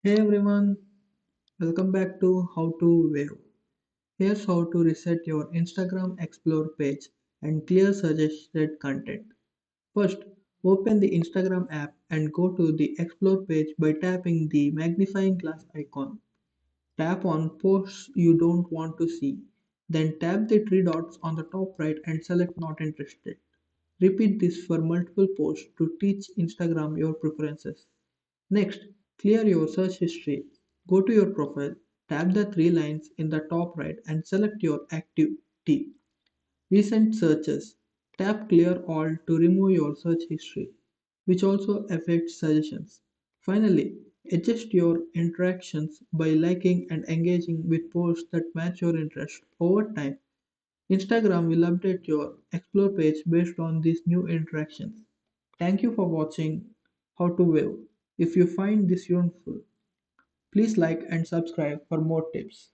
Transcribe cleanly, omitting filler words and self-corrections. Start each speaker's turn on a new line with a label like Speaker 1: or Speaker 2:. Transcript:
Speaker 1: Hey everyone, welcome back to How to Wave. Here's how to reset your Instagram Explore page and clear suggested content. First, open the Instagram app and go to the Explore page by tapping the magnifying glass icon. Tap on posts you don't want to see. Then tap the three dots on the top right and select Not Interested. Repeat this for multiple posts to teach Instagram your preferences. Next, clear your search history. Go to your profile, tap the three lines in the top right and select your activity. Recent searches. Tap Clear All to remove your search history, which also affects suggestions. Finally, adjust your interactions by liking and engaging with posts that match your interest. Over time, Instagram will update your Explore page based on these new interactions. Thank you for watching How to Wave. If you find this useful, please like and subscribe for more tips.